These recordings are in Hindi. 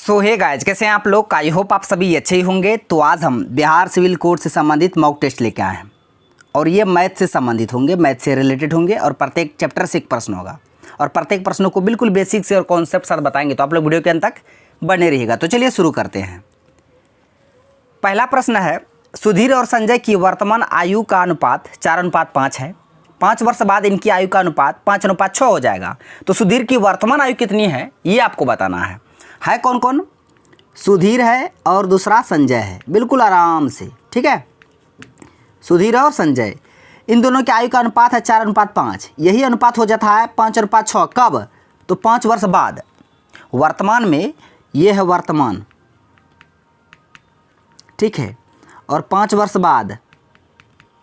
सो हे गाइज, कैसे हैं आप लोग। आई होप आप सभी अच्छे ही होंगे। तो आज हम बिहार सिविल कोड से संबंधित मॉक टेस्ट लेके आए हैं और ये मैथ से संबंधित होंगे, मैथ से रिलेटेड होंगे और प्रत्येक चैप्टर से एक प्रश्न होगा और प्रत्येक प्रश्नों को बिल्कुल बेसिक से और कॉन्सेप्ट साथ बताएंगे। तो आप लोग वीडियो के अंत तक बने रहिएगा। तो चलिए शुरू करते हैं। पहला प्रश्न है, सुधीर और संजय की वर्तमान आयु का अनुपात 4:5 है। 5 वर्ष बाद इनकी आयु का अनुपात 5:6 हो जाएगा। तो सुधीर की वर्तमान आयु कितनी है ये आपको बताना है। कौन कौन? सुधीर है और दूसरा संजय है। बिल्कुल आराम से, ठीक है। सुधीर और संजय, इन दोनों की आयु का अनुपात है 4:5। यही अनुपात हो जाता है 5:6। कब? तो 5 वर्ष बाद। वर्तमान में ये है वर्तमान, ठीक है। और 5 वर्ष बाद,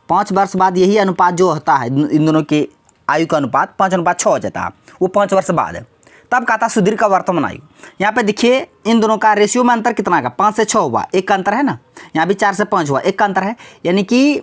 5 वर्ष बाद यही अनुपात जो होता है, इन दोनों के आयु का अनुपात 5:6 हो जाता है। वो 5 वर्ष बाद। तब कहा था सुधीर का वर्तमान आयु। यहाँ पे देखिए इन दोनों का रेशियो में अंतर कितना का? 5 से 6 हुआ, 1 का अंतर है ना। यहाँ भी 4 से 5 हुआ, 1 का अंतर है। यानी कि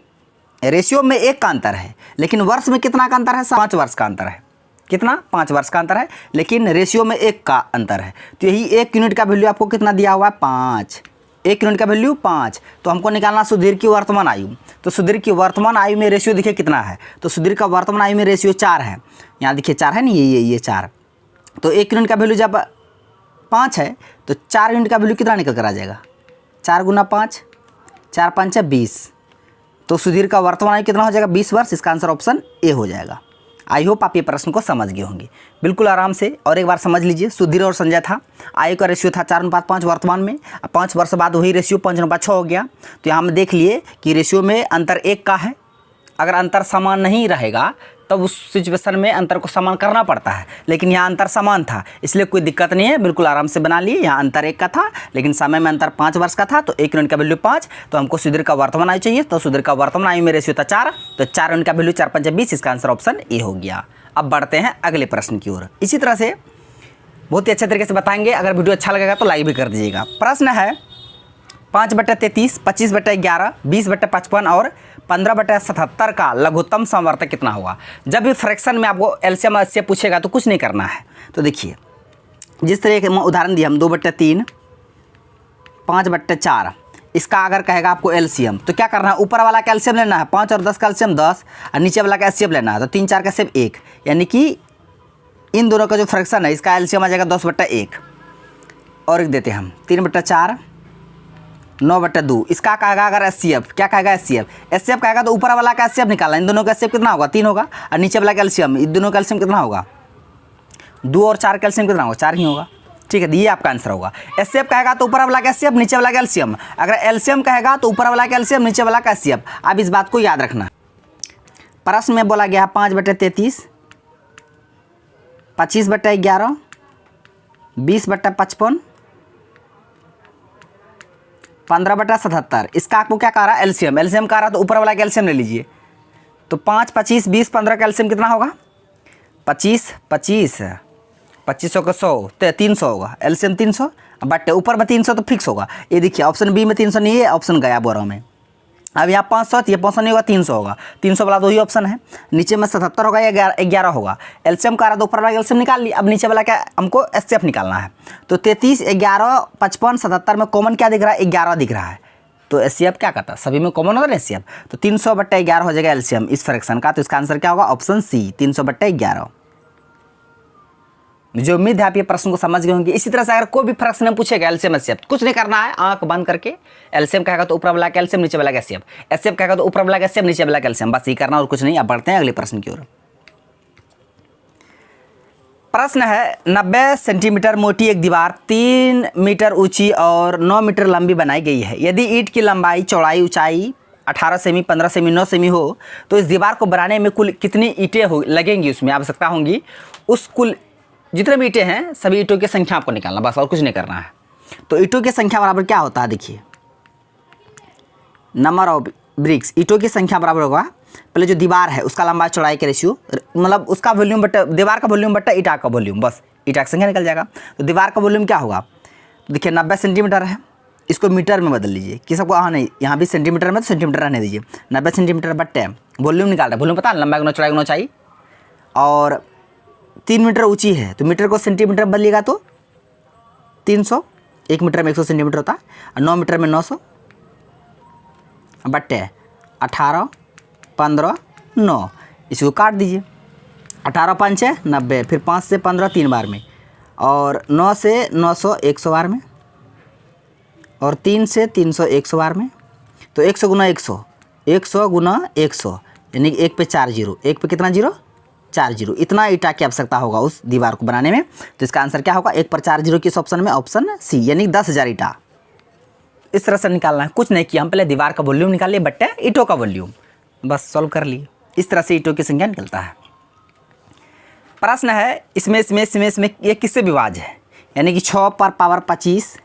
रेशियो में 1 का अंतर है, लेकिन वर्ष में कितना का अंतर है? 5 वर्ष का अंतर है। कितना? 5 वर्ष का अंतर है, लेकिन रेशियो में 1 का अंतर है। तो यही 1 यूनिट का वैल्यू आपको कितना दिया हुआ है? 5। 1 यूनिट का वैल्यू 5। तो हमको निकालना सुधीर की वर्तमान आयु। तो सुधीर की वर्तमान आयु में रेशियो देखिए कितना है। तो सुधीर का वर्तमान आयु में रेशियो 4 है। यहाँ देखिए 4 है ना, ये 4। तो 1 यूनिट का वैल्यू जब 5 है तो 4 यूनिट का वैल्यू कितना निकल कर आ जाएगा? 4 × 5, 4 × 5 = 20। तो सुधीर का वर्तमान आयु कितना हो जाएगा? 20 वर्ष। इसका आंसर ऑप्शन ए हो जाएगा। आई होप आप ये प्रश्न को समझ गए होंगे बिल्कुल आराम से। और एक बार समझ लीजिए, सुधीर और संजय था, आयु का रेशियो था 4:5 वर्तमान में। 5 वर्ष बाद वही रेशियो 5:6 हो गया। तो यहाँ हम देख लिए कि रेशियो में अंतर 1 का है। अगर अंतर समान नहीं रहेगा तब उस सिचुएशन में अंतर को समान करना पड़ता है, लेकिन यहाँ अंतर समान था इसलिए कोई दिक्कत नहीं है, बिल्कुल आराम से बना लिए। यहाँ अंतर 1 का था लेकिन समय में अंतर 5 वर्ष का था। तो 1 यूनिट का वैल्यू 5। तो हमको सुधीर का वर्तमान आयु चाहिए। तो सुधीर का वर्तमान आयु में रेशियो था 4। तो 4 यूनिट का वैल्यू 4 × 5 = 20। इसका आंसर ऑप्शन ए हो गया। अब बढ़ते हैं अगले प्रश्न की ओर। इसी तरह से बहुत ही अच्छे तरीके से बताएंगे। अगर वीडियो अच्छा लगेगा तो लाइक भी कर दीजिएगा। प्रश्न है 5/33, 25/11, 20/55 और 15/77 का लघुत्तम समवर्तक कितना होगा? जब भी फ्रैक्शन में आपको एलसीएम एचसीएफ पूछेगा तो कुछ नहीं करना है। तो देखिए जिस तरह के उदाहरण दिए हम, 2/3, 5/4, इसका अगर कहेगा आपको एलसीएम तो क्या करना है? ऊपर वाला का एलसीएम लेना है, 5 और 10 का एलसीएम 10, और नीचे वाला का एचसीएफ लेना है। तो 3 4 का एचसीएफ 1, यानी कि इन दोनों का जो फ्रैक्शन है इसका एलसीएम आ जाएगा 10/1। और एक देते हैं हम 3/4, 9/2। इसका कहेगा अगर एचसीएफ, क्या कहेगा? एचसीएफ कहेगा तो ऊपर वाला का एचसीएफ निकालना। इन दोनों का एचसीएफ कितना होगा? 3 होगा। और नीचे वाला का एलसीएम, इन दोनों का एलसीएम कितना होगा? 2 और 4 का एलसीएम कितना होगा? 4 ही होगा, ठीक है। ये आपका आंसर होगा। एचसीएफ कहेगा तो ऊपर वाला का एचसीएफ, नीचे वाला का एलसीएम। अगर एलसीएम कहेगा तो ऊपर वाला का एलसीएम, नीचे वाला का एचसीएफ। अब इस बात को याद रखना। प्रश्न में बोला गया 5/33, 25/11, 20/55, 15/77। इसका आपको क्या कह रहा है? एलसीएम। एलसीएम कह रहा तो ऊपर वाला का एलसीएम ले लीजिए। तो 5, 25, 20, 15 का एलसीएम कितना होगा? 25, 2500 का 100 तो 300 होगा। एलसीएम 300 बट ऊपर में 300 तो फिक्स होगा। ये देखिए ऑप्शन बी में 300 नहीं है, ऑप्शन गया बोरा में। अब यहाँ 500, ये 500 नहीं होगा, 300 होगा। 300 वाला तो ही ऑप्शन है। नीचे में 77 होगा या 11 होगा। एलसीएम का रहा तो ऊपर वाला एलसीएम निकाल ली। अब नीचे वाला क्या हमको एचसीएफ निकालना है। तो 33, 11, 55, 77 में कॉमन क्या दिख रहा है? 11 दिख रहा है। तो एचसीएफ क्या कहता है? सभी में कॉमन होगा ना एचसीएफ। तो 300/11 हो जाएगा एलसीएम इस फ्रैक्शन का। तो इसका आंसर क्या होगा? Option C, 300/11। मुझे उम्मीद है आप ये प्रश्न को समझ गए होंगे। इसी तरह से अगर कोई भी फ्रैक्शन में पूछेगा एलसीएम एचसीएफ, कुछ नहीं करना है, आंख बंद करके एलसीएम कहेगा तो ऊपर वाला का एलसीएम, नीचे वाला का एचसीएफ, एचसीएफ कहेगा तो ऊपर वाला का एचसीएफ, नीचे वाला का एलसीएम, बस ये करना और कुछ नहीं। अब बढ़ते हैं अगले प्रश्न की ओर। प्रश्न है 90 सेंटीमीटर मोटी एक दीवार 3 मीटर ऊंची और 9 मीटर लंबी बनाई गई है। यदि ईंट की लंबाई, चौड़ाई, ऊंचाई 18 सेमी, 15 सेमी, 9 सेमी हो तो इस दीवार को बनाने में कुल कितनी ईंटें लगेंगी? उसमें आवश्यकता होंगी। उस कुल जितने भी ईंटें हैं सभी ईंटों की संख्या आपको निकालना, बस और कुछ नहीं करना है। तो ईंटों की संख्या बराबर क्या होता है? देखिए नंबर ऑफ ब्रिक्स, ईंटों की संख्या बराबर होगा पहले जो दीवार है उसका लंबाई चौड़ाई के रेशियो, मतलब उसका वॉल्यूम बट्टा दीवार का वॉल्यूम बट्टा ईंटा का वॉल्यूम, बस ईंटा की संख्या निकल जाएगा। तो दीवार का वॉल्यूम क्या होगा? देखिए 90 सेंटीमीटर है, इसको मीटर में बदल लीजिए। किस सबको? हाँ नहीं, यहाँ भी सेंटीमीटर में, तो सेंटीमीटर रहने दीजिए। 90 सेंटीमीटर बट्टे वॉल्यूम निकाल रहे हैं। वॉल्यूम पता है? लंबाई गुना चौड़ाई गुना ऊंचाई। और 3 मीटर ऊंची है तो मीटर को सेंटीमीटर बदलिएगा तो 300, 1 मीटर में 100 सेंटीमीटर होता है, और 9 मीटर में 900 बट्टे 18, 15, 9, इसको काट दीजिए। 18 5 है 90, फिर 5 से 15 3 बार में, और 9 से 900 100 बार में, और 3 से 300 100 बार में। तो 100 गुना 100, 100 गुना 100, यानी कि 1 पे 4 जीरो, 1 पे कितना जीरो, 4 जीरो। इतना ईटा की आवश्यकता होगा उस दीवार को बनाने में। तो इसका आंसर क्या होगा, 1 पर 4 जीरो किस ऑप्शन में, ऑप्शन सी, यानी 10,000 ईटा। इस तरह से निकालना है, कुछ नहीं किया, हम पहले दीवार का वॉल्यूम निकाल लिए बट्टे ईंटों का वॉल्यूम, बस सॉल्व कर लिए। इस तरह से ईंटों की संख्या निकलता है। प्रश्न है इसमें ये किससे विभाज्य है, यानी कि 6 पर पावर 25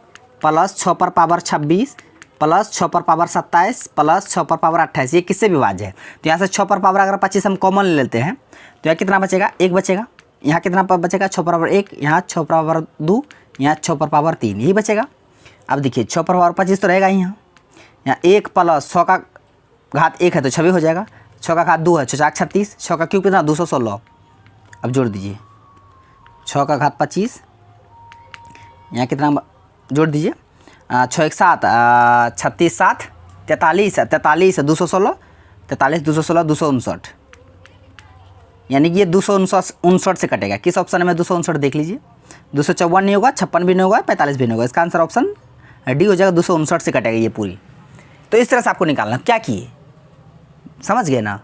प्लस 6 पर पावर 26 प्लस 6 पर पावर 27 प्लस 6 पर पावर 28, ये किससे विभाज्य है। तो यहाँ से 6 पर पावर अगर 25 हम कॉमन ले लेते हैं तो यहाँ कितना बचेगा, 1 बचेगा। यहाँ कितना बचेगा, 6 पर पावर 1, यहाँ 6 पर पावर 2, यहाँ 6 पर पावर 3, यही बचेगा। अब देखिए 6 पर पावर 25 तो रहेगा ही, यहाँ 1 प्लस 6 का घात 1 है तो 26 हो जाएगा, 6 का घात 2 है 6 36, 6 का क्यूब कितना 216। अब जोड़ दीजिए 6 का घात 25, यहाँ कितना जोड़ दीजिए, 6 1 7 36 7 43 43 216, 43 216 259, यानी कि ये 259 से कटेगा। किस ऑप्शन में 259 देख लीजिए, 254 नहीं होगा, 56 भी नहीं होगा, 45 भी नहीं होगा। इसका आंसर ऑप्शन डी हो जाएगा, 259 से कटेगा ये पूरी। तो इस तरह से आपको निकालना, क्या किए समझ गए ना।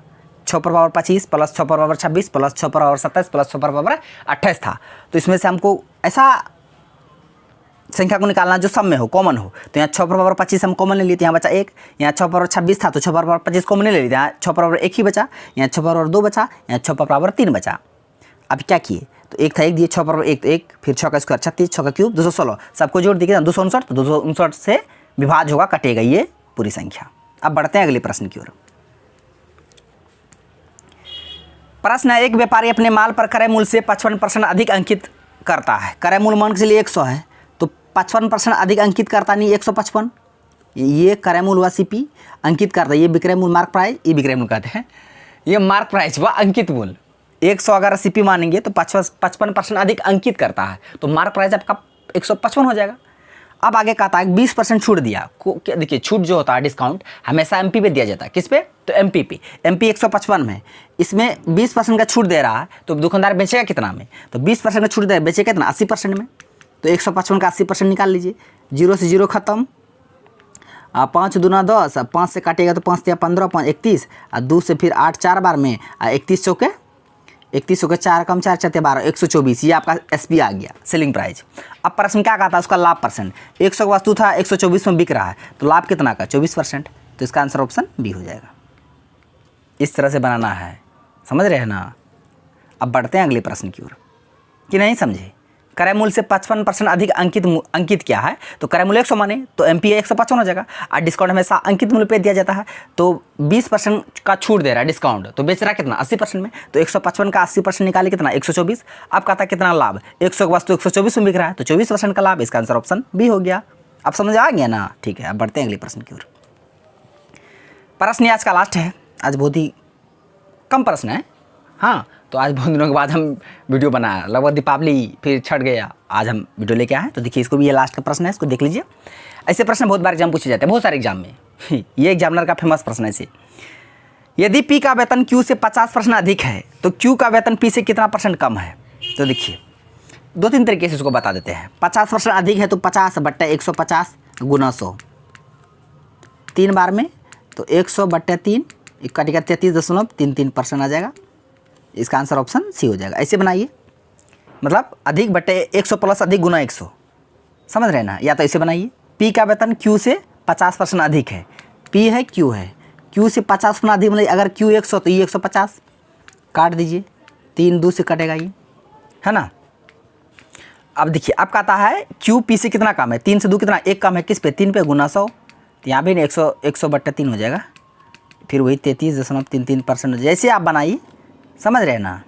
6 पर पावर 25 प्लस 6 पर पावर 26 प्लस 6 पर पावर 27 प्लस 6 पर पावर 28 था। तो इसमें से हमको ऐसा संख्या को निकालना जो सब में हो, कॉमन हो। तो यहाँ 6 पर पावर 25 हम कॉमन ले लिए, यहाँ बचा 1, यहाँ 6 पर पावर 26 था तो 6 पर पावर 25 कॉमन ले लिए, यहाँ 6 पर पावर 1 ही बचा, यहाँ 6 पर पावर 2 बचा, यहाँ 6 पर पावर 3 बचा। अब क्या किए, तो 1 था 1 दिए, 6 पर पावर 1 तो 1, फिर 6 का स्क्वायर 36, 6 का क्यूब 216, सबको जोड़ दिए 259, तो 259 से विभाज्य होगा, कटेगा ये पूरी संख्या। अब बढ़ते हैं अगले प्रश्न की ओर। प्रश्न है, एक व्यापारी अपने माल पर क्रय मूल्य से 55% अधिक अंकित करता है। क्रय मूल्य मान के चलिए 100 है, तो 55% अधिक अंकित करता नहीं 155, ये क्रय मूल्य व सीपी अंकित करता है। ये विक्रय मूल्य मार्क प्राइस, ये विक्रय मूल्य कहते हैं, ये मार्क प्राइस व अंकित मूल्य। 100 अगर सीपी मानेंगे तो 55% अधिक अंकित करता है, तो मार्क प्राइस आपका 155 हो जाएगा। अब आगे कहता है 20% छूट दिया। देखिए छूट जो होता है, डिस्काउंट हमेशा एमपी पे दिया जाता है। किस पे, तो एमपी पे। एमपी 155 में, इसमें 20% का छूट दे रहा है, तो दुकानदार बेचेगा कितना में, तो 20% का छूट दे रहा है, बेचेगा कितना 80% में। तो 155 का 80% निकाल लीजिए, 0 से 0 खत्म, 5 दूना 10, 5 से काटेगा तो 5 या 15, 5 31, 2 से फिर 8 4 बार में, 31 चौके 4 कम 4 4 12, 124, ये आपका एसपी आ गया, सेलिंग प्राइस। अब प्रश्न क्या कहा था, उसका लाभ परसेंट। 100 का वस्तु था 124 में बिक रहा है, तो लाभ कितना का 24%, तो इसका आंसर ऑप्शन बी हो जाएगा। इस तरह से बनाना है, समझ रहे हैं ना। अब बढ़ते हैं अगले प्रश्न की ओर, कि नहीं समझे। क्रय मूल्य से 55% अधिक अंकित क्या है, तो क्रय मूल्य 100 माने तो एमपी 155 हो जाएगा। और डिस्काउंट हमेशा अंकित मूल्य पे दिया जाता है, तो 20% का छूट दे रहा है डिस्काउंट, तो बेच रहा है कितना 80% में, तो 155 का 80% निकाले कितना 124। अब कहता कितना लाभ, 100 का वस्तु 124 में बिक रहा है, तो 24% का लाभ, इसका आंसर ऑप्शन बी हो गया। अब समझ आ गया ना, ठीक है। अब बढ़ते हैं अगले प्रश्न की ओर। प्रश्न आज का लास्ट है, आज बहुत ही कम प्रश्न है, हाँ। तो आज बहुत दिनों के बाद हम वीडियो बनाया, लगभग दीपावली फिर छठ गया, आज हम वीडियो लेके आए। तो देखिए इसको भी, ये लास्ट का प्रश्न है, इसको देख लीजिए। ऐसे प्रश्न बहुत बार एग्जाम पूछे जाते हैं, बहुत सारे एग्जाम में ये एग्जामिनर का फेमस प्रश्न है ऐसे। यदि पी का वेतन क्यू से 50% अधिक है तो क्यू का वेतन पी से कितना % कम है। तो देखिए 2-3 तरीके से इसको बता देते हैं। 50% अधिक है तो 50 बट्टे 150 गुना 100, 3 बार में, तो 100 बट्टे 3 काटिका 33.33% आ जाएगा। इसका आंसर ऑप्शन सी हो जाएगा। ऐसे बनाइए, मतलब अधिक बट्टे 100 प्लस अधिक गुना 100, समझ रहे ना। या तो ऐसे बनाइए, पी का वेतन क्यू से 50% अधिक है, पी है क्यू है, क्यू से 50% अधिक, मतलब अगर क्यू 100 तो ये 150, काट दीजिए, 3 2 से कटेगा ये, है ना। अब देखिए अब कहता है क्यू पी से कितना कम है, 3 से 2 कितना 1 कम है, किस पे 3 पे गुना 100, तो यहाँ भी 100 बट्टे 3 हो जाएगा, फिर वही 33.33% हो जाएगा। जैसे आप बनाइए, समझ रहे हैं ना,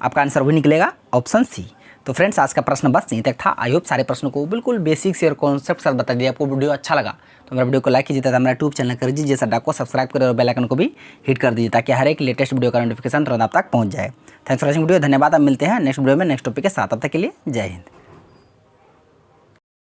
आपका आंसर वही निकलेगा, ऑप्शन सी। तो फ्रेंड्स आज का प्रश्न बस यहीं तक था। आई होप सारे प्रश्नों को बिल्कुल बेसिक से और कॉन्सेप्ट साथ बता दिया। आपको वीडियो अच्छा लगा तो मेरा वीडियो को लाइक कीजिए, हमारा यूट्यूब चैनल कर दीजिए, जैसा डाको सब्सक्राइब करें और बेल आइकन को भी हिट कर दीजिए, ताकि हर एक लेटेस्ट वीडियो का नोटिफिकेशन तुरंत आप तक पहुँच जाए। थैंक्स फॉर वॉचिंग वीडियो, धन्यवाद। अब मिलते हैं नेक्स्ट वीडियो में नेक्स्ट टॉपिक के साथ, तब तक के लिए जय हिंद।